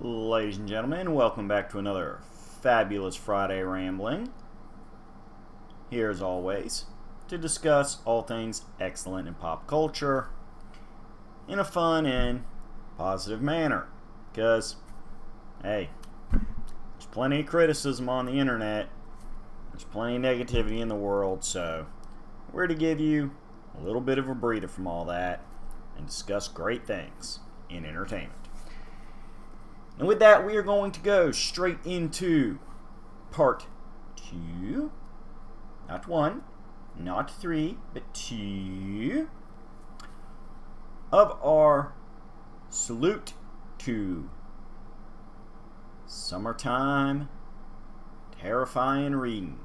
Ladies and gentlemen, welcome back to another fabulous Friday rambling. Here as always to discuss all things excellent in pop culture in a fun and positive manner. Because, hey, there's plenty of criticism on the internet, there's plenty of negativity in the world, so we're to give you a little bit of a breather from all that and discuss great things in entertainment. And with that, we are going to go straight into part 2, not 1, not 3, but 2, of our salute to summertime terrifying reading.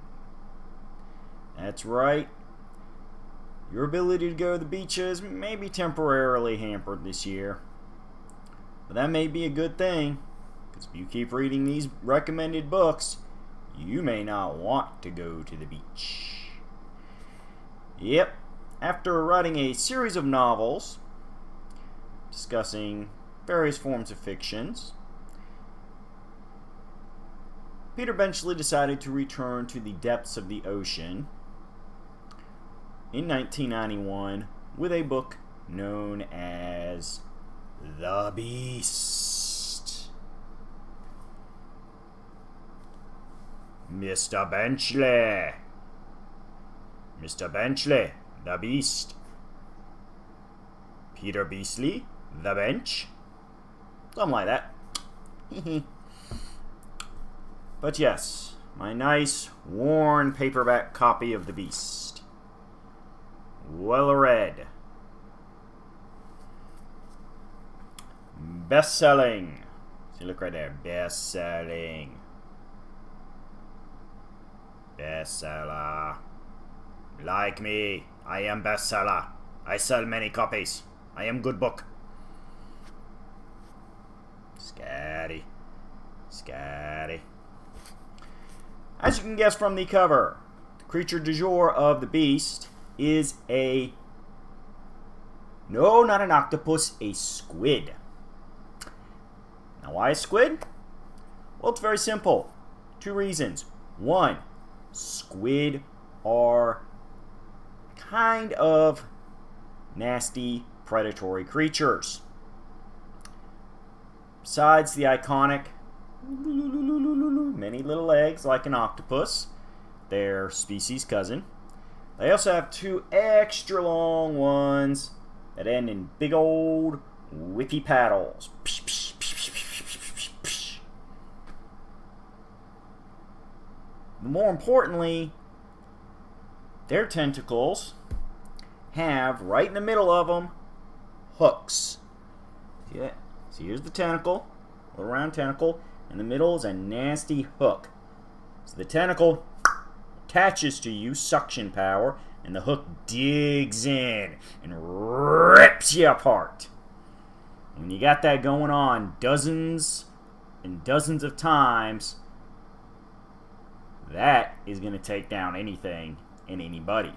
That's right, your ability to go to the beaches may be temporarily hampered this year. But that may be a good thing, because if you keep reading these recommended books, you may not want to go to the beach. Yep, after writing a series of novels discussing various forms of fictions, Peter Benchley decided to return to the depths of the ocean in 1991 with a book known as The Beast. Mr. Benchley, the Beast. Peter Beastly, the Bench. Something like that. But yes, my nice, worn paperback copy of The Beast. Well read. Best-selling. See, look right there. Best-selling. Bestseller. Like me, I am bestseller. I sell many copies. I am good book. Scary. As you can guess from the cover, the creature du jour of the Beast is no, not an octopus, a squid. Now, why a squid? Well, it's very simple. 2 reasons. 1, squid are kind of nasty, predatory creatures. Besides the iconic many little eggs like an octopus, their species cousin, they also have 2 extra long ones that end in big old whippy paddles. More importantly, their tentacles have, right in the middle of them, hooks. See that? So here's the tentacle, a little round tentacle. In the middle is a nasty hook. So the tentacle attaches to you, suction power, and the hook digs in and rips you apart. When you got that going on dozens and dozens of times, that is going to take down anything and anybody.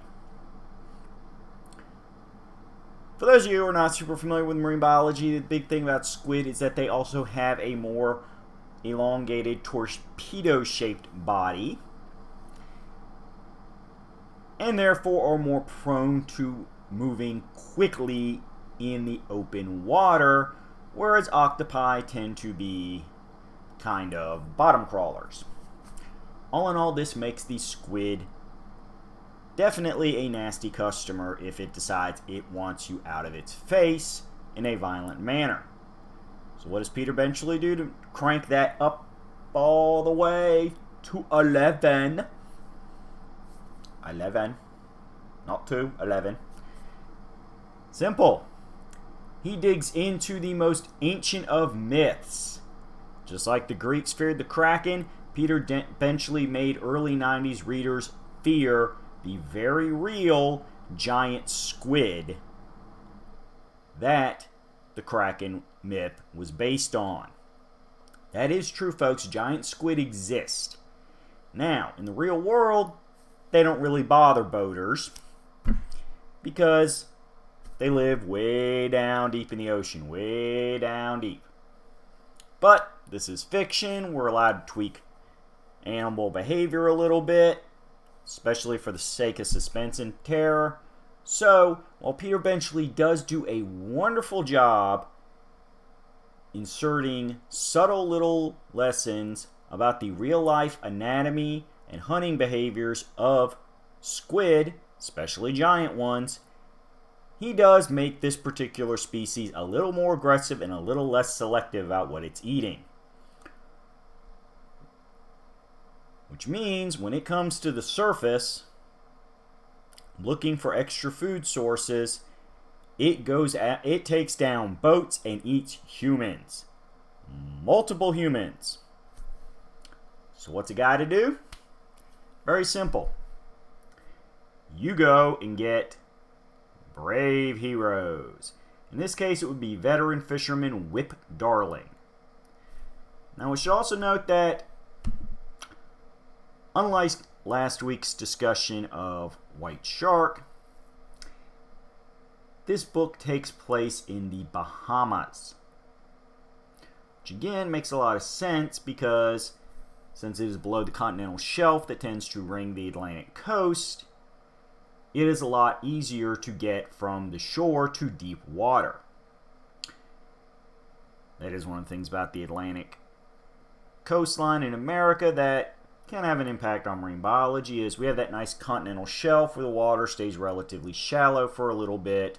For those of you who are not super familiar with marine biology, the big thing about squid is that they also have a more elongated, torpedo-shaped body, and therefore are more prone to moving quickly in the open water, whereas octopi tend to be kind of bottom crawlers. All in all, this makes the squid definitely a nasty customer if it decides it wants you out of its face in a violent manner. So what does Peter Benchley do to crank that up all the way to 11? 11. Not 2, 11. Simple. He digs into the most ancient of myths. Just like the Greeks feared the Kraken, Peter Benchley made early 90s readers fear the very real giant squid that the Kraken myth was based on. That is true, folks. Giant squid exist. Now, in the real world, they don't really bother boaters because they live way down deep in the ocean, way down deep. But this is fiction. We're allowed to tweak animal behavior a little bit, especially for the sake of suspense and terror. So, while Peter Benchley does do a wonderful job inserting subtle little lessons about the real-life anatomy and hunting behaviors of squid, especially giant ones, he does make this particular species a little more aggressive and a little less selective about what it's eating. Which means when it comes to the surface, looking for extra food sources, it takes down boats and eats humans. Multiple humans. So what's a guy to do? Very simple. You go and get brave heroes. In this case, it would be veteran fisherman Whip Darling. Now, we should also note that, unlike last week's discussion of White Shark, this book takes place in the Bahamas. Which again makes a lot of sense because since it is below the continental shelf that tends to ring the Atlantic coast, it is a lot easier to get from the shore to deep water. That is one of the things about the Atlantic coastline in America that can have an impact on marine biology is we have that nice continental shelf where the water stays relatively shallow for a little bit,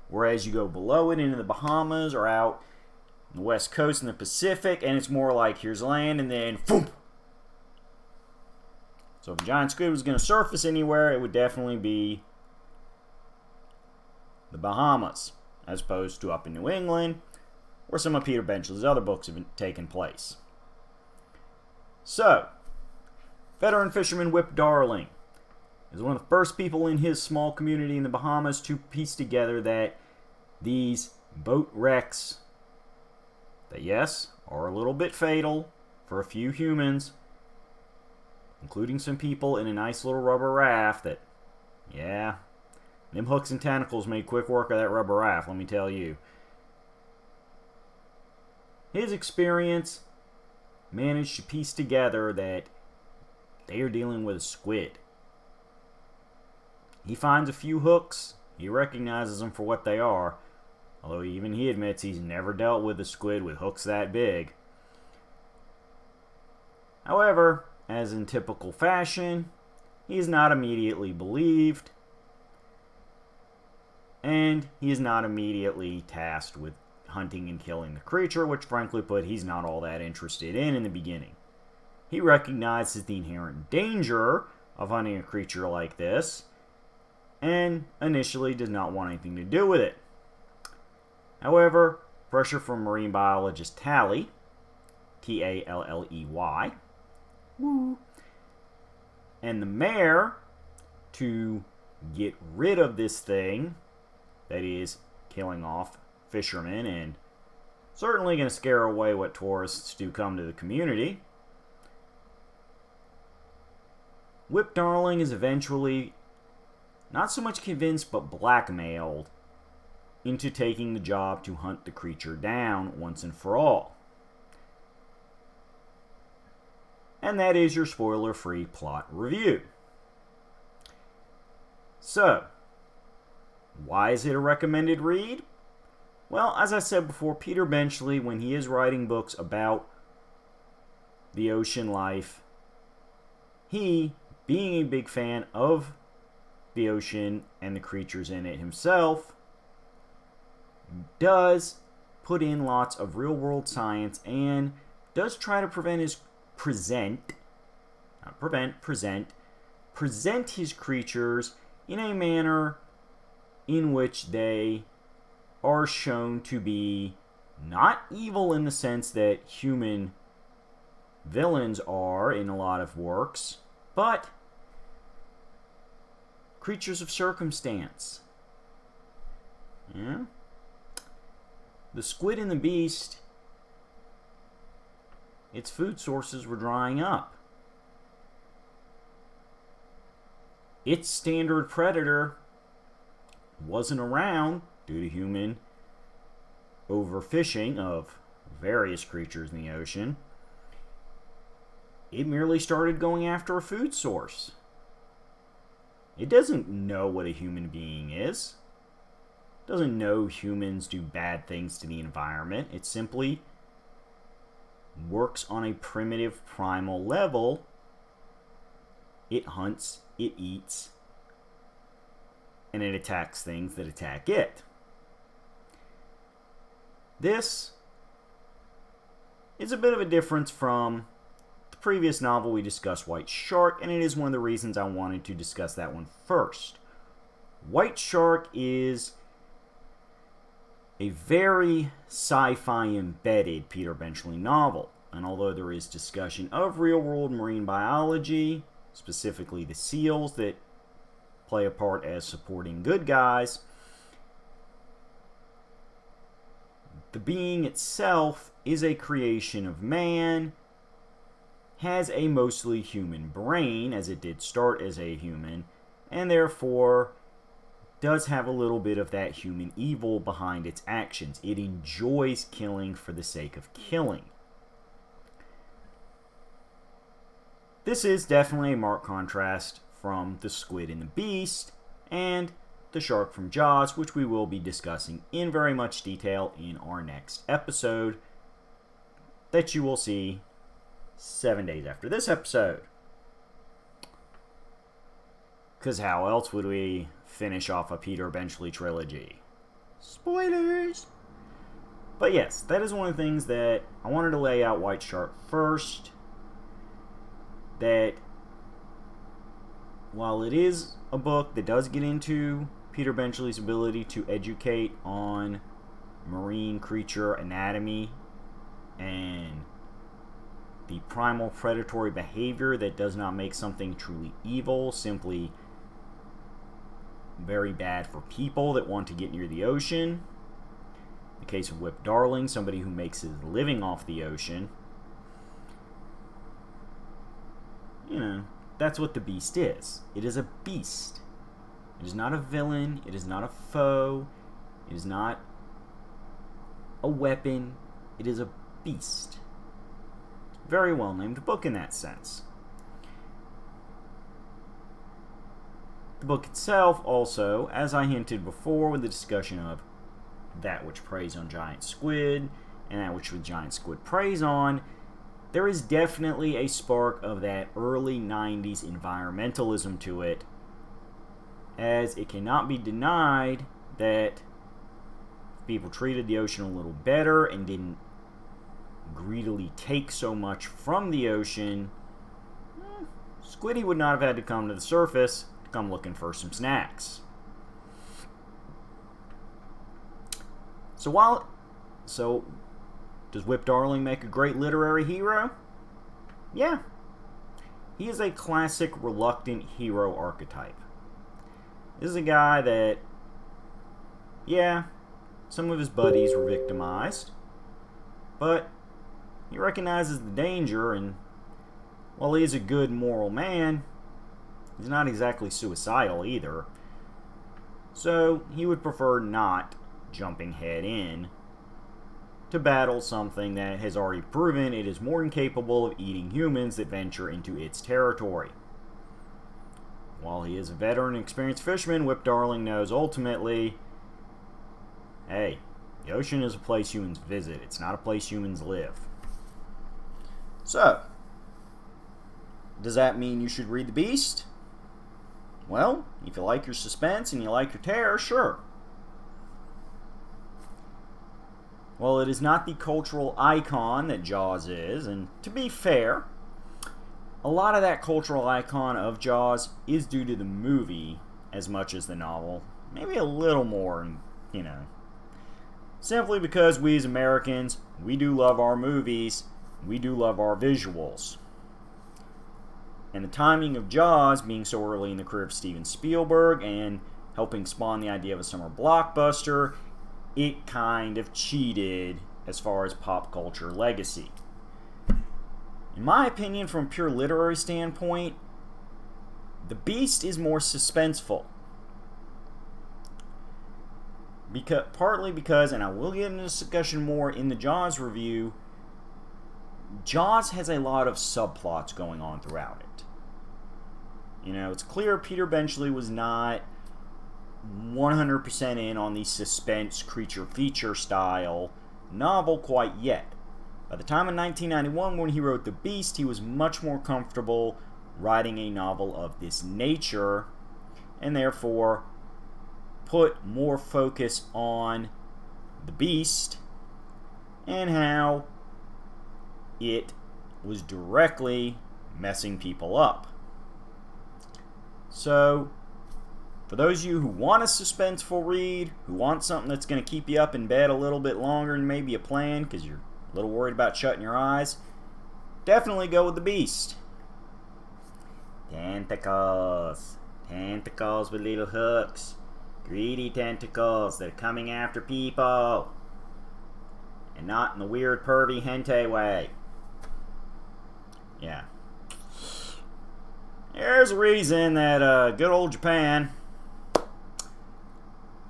whereas you go below it into the Bahamas or out on the west coast in the Pacific, and it's more like here's land and then boom. So if a giant squid was going to surface anywhere, it would definitely be the Bahamas, as opposed to up in New England, where some of Peter Benchley's other books have taken place. So, veteran fisherman Whip Darling is one of the first people in his small community in the Bahamas to piece together that these boat wrecks, that yes, are a little bit fatal for a few humans, including some people in a nice little rubber raft that, yeah, them hooks and tentacles made quick work of that rubber raft, let me tell you. His experience managed to piece together that they are dealing with a squid. He finds a few hooks, he recognizes them for what they are, although even he admits he's never dealt with a squid with hooks that big. However, as in typical fashion, he is not immediately believed, and he is not immediately tasked with hunting and killing the creature, which frankly put, he's not all that interested in the beginning. He recognizes the inherent danger of hunting a creature like this, and initially does not want anything to do with it. However, pressure from marine biologist Talley, Talley, and the mayor to get rid of this thing, that is, killing off fishermen and certainly going to scare away what tourists do come to the community. Whip Darling is eventually not so much convinced but blackmailed into taking the job to hunt the creature down once and for all. And that is your spoiler-free plot review. So, why is it a recommended read? Well, as I said before, Peter Benchley, when he is writing books about the ocean life, he, being a big fan of the ocean and the creatures in it himself, does put in lots of real-world science and does try to present his creatures in a manner in which they are shown to be not evil in the sense that human villains are in a lot of works, but creatures of circumstance. Yeah? The squid and the beast, its food sources were drying up. Its standard predator wasn't around due to human overfishing of various creatures in the ocean, it merely started going after a food source. It doesn't know what a human being is. It doesn't know humans do bad things to the environment. It simply works on a primitive primal level. It hunts, it eats, and it attacks things that attack it. This is a bit of a difference from the previous novel we discussed, White Shark, and it is one of the reasons I wanted to discuss that one first. White Shark is a very sci-fi embedded Peter Benchley novel, and although there is discussion of real-world marine biology, specifically the seals that play a part as supporting good guys, the being itself is a creation of man, has a mostly human brain, as it did start as a human, and therefore does have a little bit of that human evil behind its actions. It enjoys killing for the sake of killing. This is definitely a marked contrast from the squid and the beast, and the shark from Jaws, which we will be discussing in very much detail in our next episode that you will see 7 days after this episode. Because how else would we finish off a Peter Benchley trilogy? Spoilers! But yes, that is one of the things that I wanted to lay out White Shark first. That while it is a book that does get into Peter Benchley's ability to educate on marine creature anatomy and the primal predatory behavior that does not make something truly evil, simply very bad for people that want to get near the ocean. In the case of Whip Darling, somebody who makes his living off the ocean. You know, that's what the beast is. It is a beast. It is not a villain. It is not a foe. It is not a weapon. It is a beast. Very well named book in that sense. The book itself also, as I hinted before with the discussion of that which preys on giant squid and that which the giant squid preys on, there is definitely a spark of that early 90s environmentalism to it, as it cannot be denied that if people treated the ocean a little better and didn't greedily take so much from the ocean, Squiddy would not have had to come to the surface to come looking for some snacks. So does Whip Darling make a great literary hero? Yeah. He is a classic reluctant hero archetype. This is a guy that, yeah, some of his buddies were victimized, but he recognizes the danger, and while he is a good moral man, he's not exactly suicidal either. So he would prefer not jumping head in to battle something that has already proven it is more than capable of eating humans that venture into its territory. While he is a veteran and experienced fisherman, Whip Darling knows ultimately, hey, the ocean is a place humans visit. It's not a place humans live. So, does that mean you should read The Beast? Well, if you like your suspense and you like your terror, sure. Well, it is not the cultural icon that Jaws is, and to be fair, a lot of that cultural icon of Jaws is due to the movie as much as the novel. Maybe a little more, simply because we as Americans, we do love our movies, we do love our visuals. And the timing of Jaws being so early in the career of Steven Spielberg and helping spawn the idea of a summer blockbuster, it kind of cheated as far as pop culture legacy. In my opinion, from a pure literary standpoint, The Beast is more suspenseful. partly because, and I will get into this discussion more in the Jaws review, Jaws has a lot of subplots going on throughout it. You know, it's clear Peter Benchley was not 100% in on the suspense creature feature style novel quite yet. By the time in 1991 when he wrote The Beast, he was much more comfortable writing a novel of this nature, and therefore put more focus on the Beast and how it was directly messing people up. So, for those of you who want a suspenseful read, who want something that's going to keep you up in bed a little bit longer than maybe you planned because you're a little worried about shutting your eyes, definitely go with The Beast. Tentacles. Tentacles with little hooks. Greedy tentacles that are coming after people. And not in the weird, pervy, hentai way. Yeah. There's a reason that good old Japan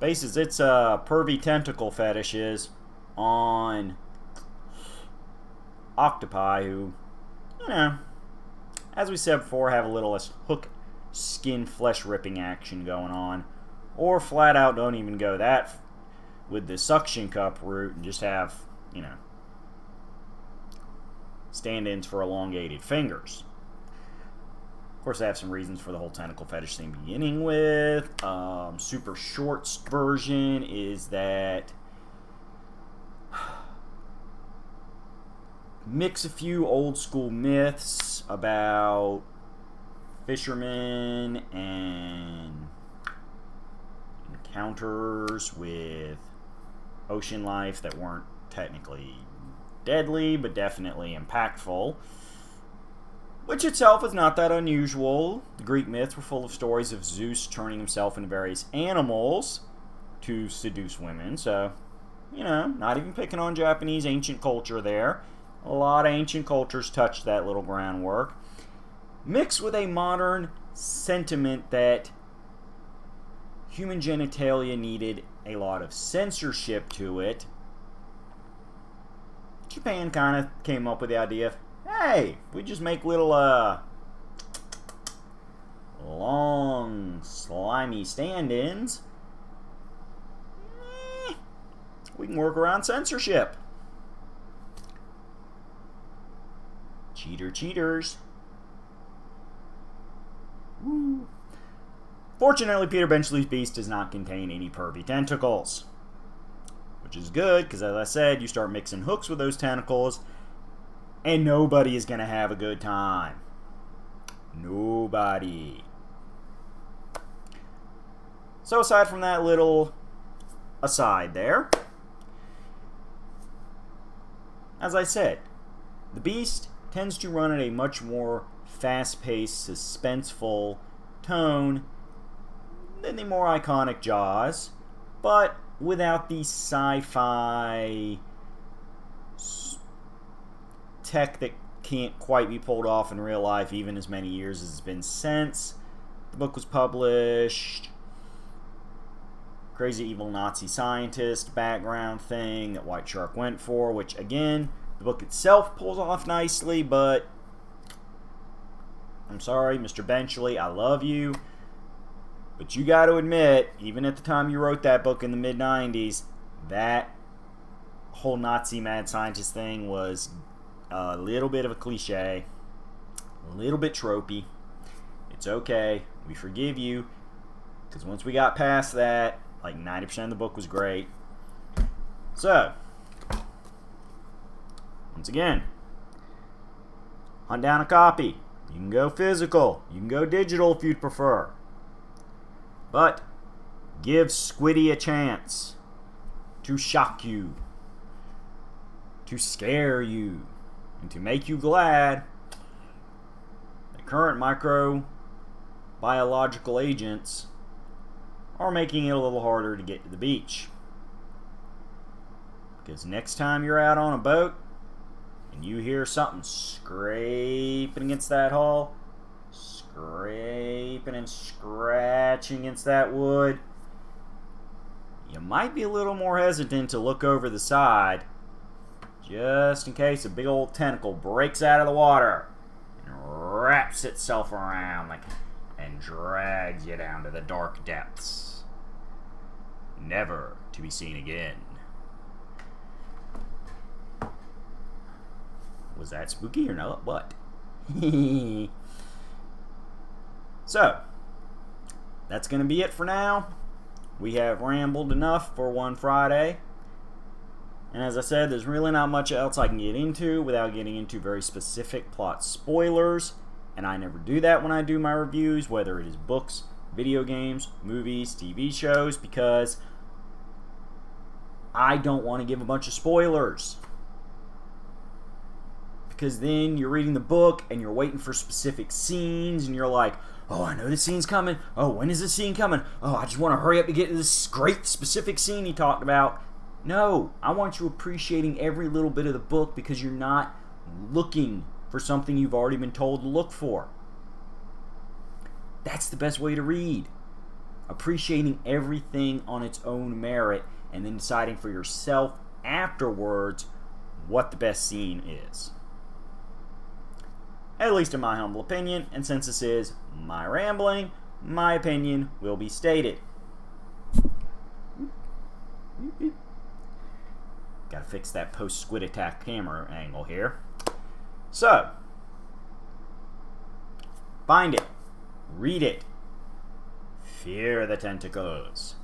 bases its pervy tentacle fetishes on octopi who, you know, as we said before, have a little less hook, skin, flesh ripping action going on. Or flat out don't even go that with the suction cup route and just have, you know, stand-ins for elongated fingers. Of course, I have some reasons for the whole tentacle fetish thing beginning with. Super short's version is that mix a few old school myths about fishermen and encounters with ocean life that weren't technically deadly, but definitely impactful. Which itself is not that unusual. The Greek myths were full of stories of Zeus turning himself into various animals to seduce women. So, you know, not even picking on Japanese ancient culture there. A lot of ancient cultures touched that little groundwork. Mixed with a modern sentiment that human genitalia needed a lot of censorship to it, Japan kind of came up with the idea of, hey, we just make little, long, slimy stand-ins, we can work around censorship. Cheaters. Woo. Fortunately, Peter Benchley's Beast does not contain any pervy tentacles. Which is good, because as I said, you start mixing hooks with those tentacles, and nobody is going to have a good time. Nobody. So aside from that little aside there, as I said, the Beast tends to run at a much more fast-paced, suspenseful tone than the more iconic Jaws, but without the sci-fi tech that can't quite be pulled off in real life even as many years as it's been since the book was published. Crazy evil Nazi scientist background thing that White Shark went for, which again, the book itself pulls off nicely, but I'm sorry, Mr. Benchley, I love you, but you got to admit, even at the time you wrote that book in the mid-90s, that whole Nazi mad scientist thing was a little bit of a cliche, a little bit tropey. It's okay, we forgive you, because once we got past that, like 90% of the book was great. So, once again, hunt down a copy. You can go physical, you can go digital if you'd prefer. But give Squiddy a chance to shock you, to scare you, and to make you glad that current microbiological agents are making it a little harder to get to the beach. Because next time you're out on a boat and you hear something scraping against that hull, scraping and scratching against that wood, you might be a little more hesitant to look over the side just in case a big old tentacle breaks out of the water and wraps itself around and drags you down to the dark depths, never to be seen again. Was that spooky or not? What? So, that's going to be it for now. We have rambled enough for one Friday. And as I said, there's really not much else I can get into without getting into very specific plot spoilers. And I never do that when I do my reviews, whether it is books, video games, movies, TV shows, because I don't want to give a bunch of spoilers. Because then you're reading the book and you're waiting for specific scenes and you're like, oh, I know this scene's coming. Oh, when is this scene coming? Oh, I just want to hurry up to get to this great specific scene he talked about. No, I want you appreciating every little bit of the book because you're not looking for something you've already been told to look for. That's the best way to read. Appreciating everything on its own merit and then deciding for yourself afterwards what the best scene is. At least in my humble opinion, and since this is my rambling, my opinion will be stated. Gotta fix that post-squid attack camera angle here. So, find it, read it, fear the tentacles,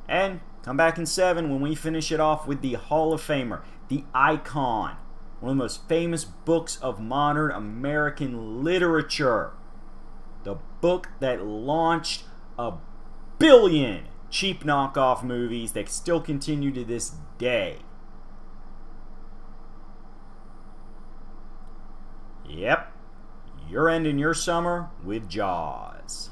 and come back in 7 when we finish it off with the Hall of Famer, the icon, one of the most famous books of modern American literature. The book that launched a billion cheap knockoff movies that still continue to this day. Yep, you're ending your summer with Jaws.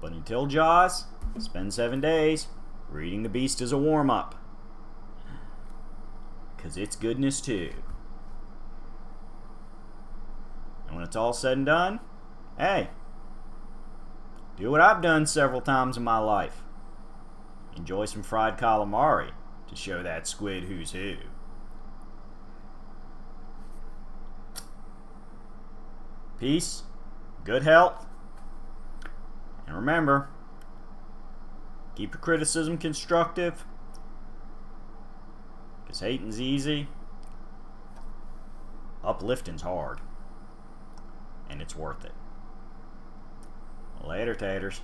But until Jaws, spend 7 days reading The Beast as a warm-up. Because it's goodness too. And when it's all said and done, hey, do what I've done several times in my life. Enjoy some fried calamari to show that squid who's who. Peace, good health, and remember, keep your criticism constructive, because hating's easy, uplifting's hard, and it's worth it. Later, taters.